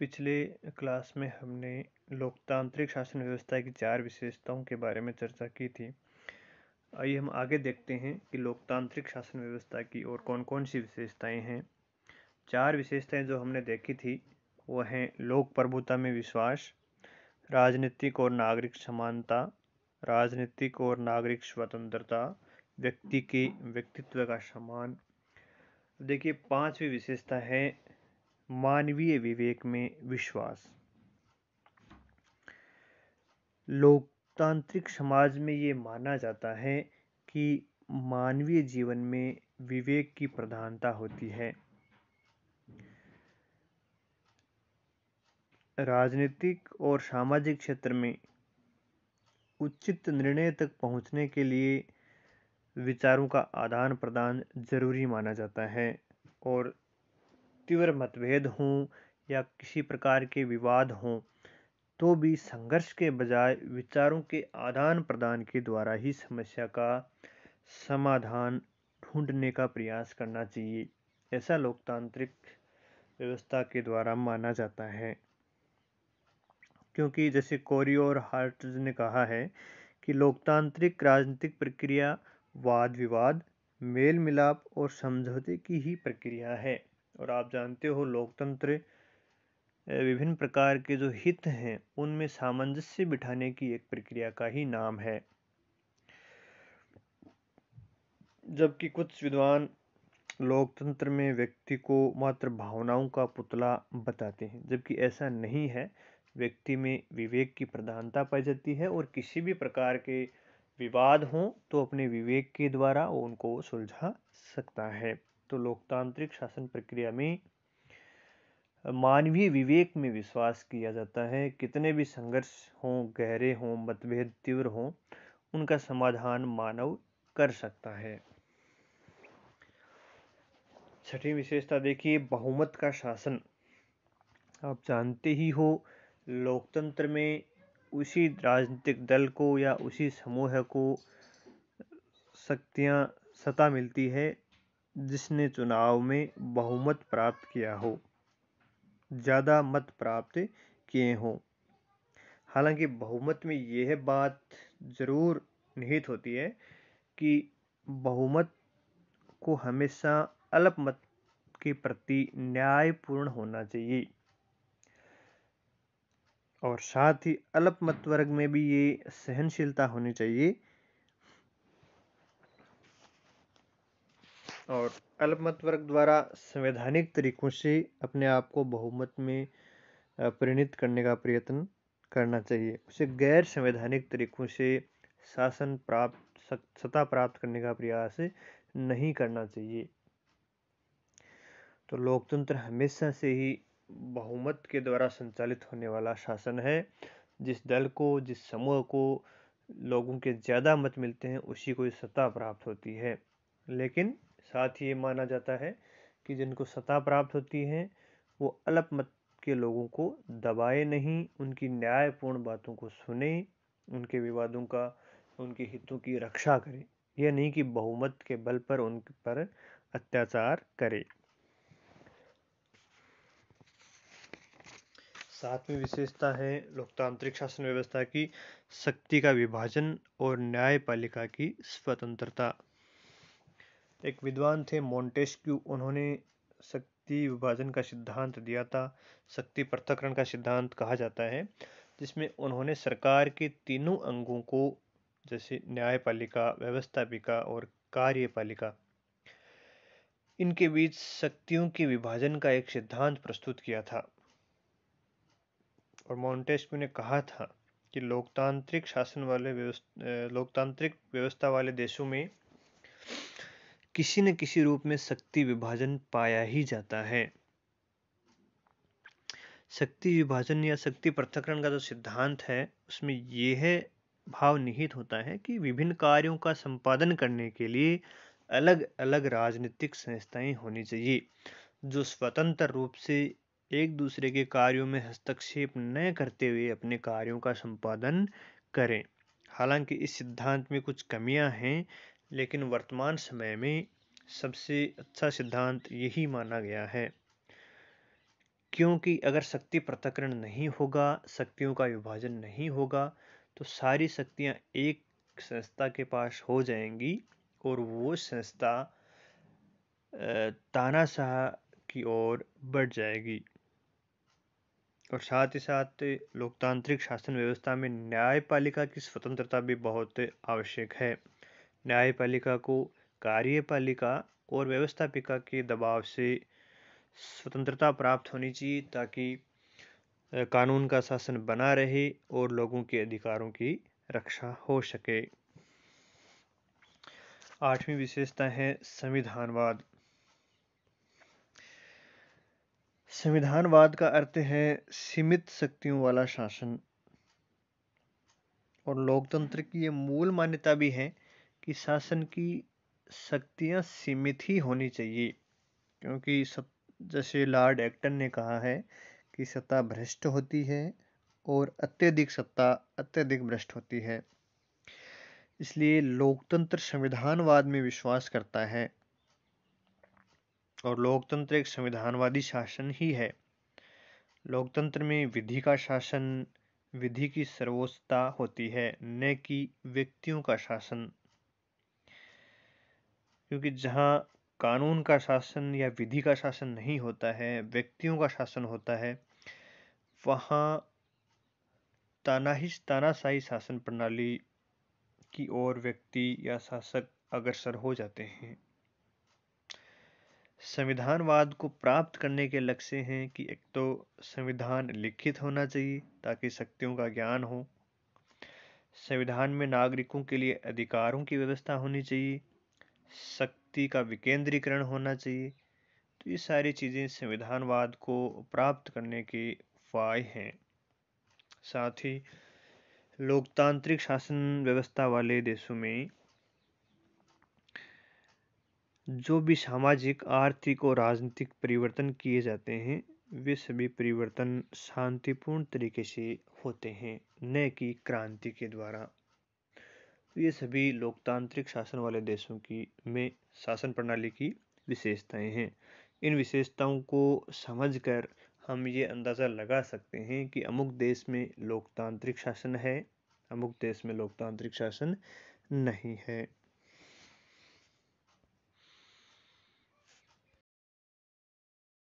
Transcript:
पिछले क्लास में हमने लोकतांत्रिक शासन व्यवस्था की 4 विशेषताओं के बारे में चर्चा की थी। आइए हम आगे देखते हैं कि लोकतांत्रिक शासन व्यवस्था की और कौन-कौन सी विशेषताएं हैं। 4 विशेषताएं जो हमने देखी थी वो हैं लोक प्रभुता में विश्वास, राजनीतिक और नागरिक समानता, राजनीतिक और नागरिक स्वतंत्रता, व्यक्ति के व्यक्तित्व का सम्मान। देखिए 5वीं विशेषता है मानवीय विवेक में विश्वास। लोकतांत्रिक समाज में ये माना जाता है कि मानवीय जीवन में विवेक की प्रधानता होती है। राजनीतिक और सामाजिक क्षेत्र में उचित निर्णय तक पहुंचने के लिए विचारों का आदान प्रदान जरूरी माना जाता है और तीव्र मतभेद हों या किसी प्रकार के विवाद हों तो भी संघर्ष के बजाय विचारों के आदान प्रदान के द्वारा ही समस्या का समाधान ढूंढने का प्रयास करना चाहिए। ऐसा लोकतांत्रिक व्यवस्था के द्वारा माना जाता है, क्योंकि जैसे कोरी और हार्ट्ज ने कहा है कि लोकतांत्रिक राजनीतिक प्रक्रिया वाद विवाद, मेल मिलाप और समझौते की ही प्रक्रिया है। और आप जानते हो लोकतंत्र विभिन्न प्रकार के जो हित हैं उनमें सामंजस्य बिठाने की एक प्रक्रिया का ही नाम है। जबकि कुछ विद्वान लोकतंत्र में व्यक्ति को मात्र भावनाओं का पुतला बताते हैं, जबकि ऐसा नहीं है। व्यक्ति में विवेक की प्रधानता पाई जाती है और किसी भी प्रकार के विवाद हों तो अपने विवेक के द्वारा वो उनको सुलझा सकता है। तो लोकतांत्रिक शासन प्रक्रिया में मानवीय विवेक में विश्वास किया जाता है। कितने भी संघर्ष हों, गहरे हों, मतभेद तीव्र हों, उनका समाधान मानव कर सकता है। छठी विशेषता देखिए बहुमत का शासन। आप जानते ही हो लोकतंत्र में उसी राजनीतिक दल को या उसी समूह को शक्तियां सत्ता मिलती है जिसने चुनाव में बहुमत प्राप्त किया हो, ज़्यादा मत प्राप्त किए हों। हालांकि बहुमत में यह बात जरूर निहित होती है कि बहुमत को हमेशा अल्पमत के प्रति न्यायपूर्ण होना चाहिए और साथ ही अल्पमत वर्ग में भी ये सहनशीलता होनी चाहिए और अल्पमत वर्ग द्वारा संवैधानिक तरीकों से अपने आप को बहुमत में परिणित करने का प्रयत्न करना चाहिए। उसे गैर संवैधानिक तरीकों से शासन प्राप्त सत्ता प्राप्त करने का प्रयास नहीं करना चाहिए। तो लोकतंत्र हमेशा से ही बहुमत के द्वारा संचालित होने वाला शासन है। जिस दल को, जिस समूह को लोगों के ज़्यादा मत मिलते हैं उसी को सत्ता प्राप्त होती है। लेकिन साथ ही ये माना जाता है कि जिनको सत्ता प्राप्त होती है वो अल्पमत के लोगों को दबाए नहीं, उनकी न्यायपूर्ण बातों को सुने, उनके विवादों का, उनके हितों की रक्षा करे। यह नहीं कि बहुमत के बल पर उन पर अत्याचार करे। 7वीं विशेषता है लोकतांत्रिक शासन व्यवस्था की शक्ति का विभाजन और न्यायपालिका की स्वतंत्रता। एक विद्वान थे मोंटेस्क्यू, उन्होंने शक्ति विभाजन का सिद्धांत दिया था। शक्ति पृथक्करण का सिद्धांत कहा जाता है, जिसमें उन्होंने सरकार के तीनों अंगों को जैसे न्यायपालिका, व्यवस्थापिका और कार्यपालिका, इनके बीच शक्तियों के विभाजन का एक सिद्धांत प्रस्तुत किया था। और मोंटेस्क्यू ने कहा था कि लोकतांत्रिक व्यवस्था वाले देशों में किसी न किसी रूप में शक्ति विभाजन पाया ही जाता है। शक्ति विभाजन या शक्ति पृथक्करण का जो सिद्धांत है उसमें यह भाव निहित होता है कि विभिन्न कार्यों का संपादन करने के लिए अलग अलग राजनीतिक संस्थाएं होनी चाहिए जो स्वतंत्र रूप से एक दूसरे के कार्यों में हस्तक्षेप न करते हुए अपने कार्यों का संपादन करें। हालांकि इस सिद्धांत में कुछ कमियां हैं, लेकिन वर्तमान समय में सबसे अच्छा सिद्धांत यही माना गया है, क्योंकि अगर शक्ति पृथक्करण नहीं होगा, शक्तियों का विभाजन नहीं होगा, तो सारी शक्तियां एक संस्था के पास हो जाएंगी और वो संस्था तानाशाह की ओर बढ़ जाएगी। और साथ ही साथ लोकतांत्रिक शासन व्यवस्था में न्यायपालिका की स्वतंत्रता भी बहुत आवश्यक है। न्यायपालिका को कार्यपालिका और व्यवस्थापिका के दबाव से स्वतंत्रता प्राप्त होनी चाहिए ताकि कानून का शासन बना रहे और लोगों के अधिकारों की रक्षा हो सके। 8वीं विशेषता है संविधानवाद। संविधानवाद का अर्थ है सीमित शक्तियों वाला शासन। और लोकतंत्र की ये मूल मान्यता भी है कि शासन की शक्तियां सीमित ही होनी चाहिए, क्योंकि जैसे लॉर्ड एक्टन ने कहा है कि सत्ता भ्रष्ट होती है और अत्यधिक सत्ता अत्यधिक भ्रष्ट होती है। इसलिए लोकतंत्र संविधानवाद में विश्वास करता है और लोकतंत्र एक संविधानवादी शासन ही है। लोकतंत्र में विधि का शासन, विधि की सर्वोच्चता होती है, न कि व्यक्तियों का शासन। क्योंकि जहां कानून का शासन या विधि का शासन नहीं होता है, व्यक्तियों का शासन होता है, वहां तानाशाही शासन प्रणाली की ओर व्यक्ति या शासक अग्रसर हो जाते हैं। संविधानवाद को प्राप्त करने के लक्ष्य हैं कि एक तो संविधान लिखित होना चाहिए ताकि शक्तियों का ज्ञान हो, संविधान में नागरिकों के लिए अधिकारों की व्यवस्था होनी चाहिए, शक्ति का विकेंद्रीकरण होना चाहिए। तो ये सारी चीजें संविधानवाद को प्राप्त करने के उपाय हैं। साथ ही लोकतांत्रिक शासन व्यवस्था वाले देशों में जो भी सामाजिक, आर्थिक और राजनीतिक परिवर्तन किए जाते हैं, वे सभी परिवर्तन शांतिपूर्ण तरीके से होते हैं, न कि क्रांति के द्वारा। ये सभी लोकतांत्रिक शासन वाले देशों की में शासन प्रणाली की विशेषताएं हैं। इन विशेषताओं को समझकर हम ये अंदाज़ा लगा सकते हैं कि अमुक देश में लोकतांत्रिक शासन है, अमुक देश में लोकतांत्रिक शासन नहीं है।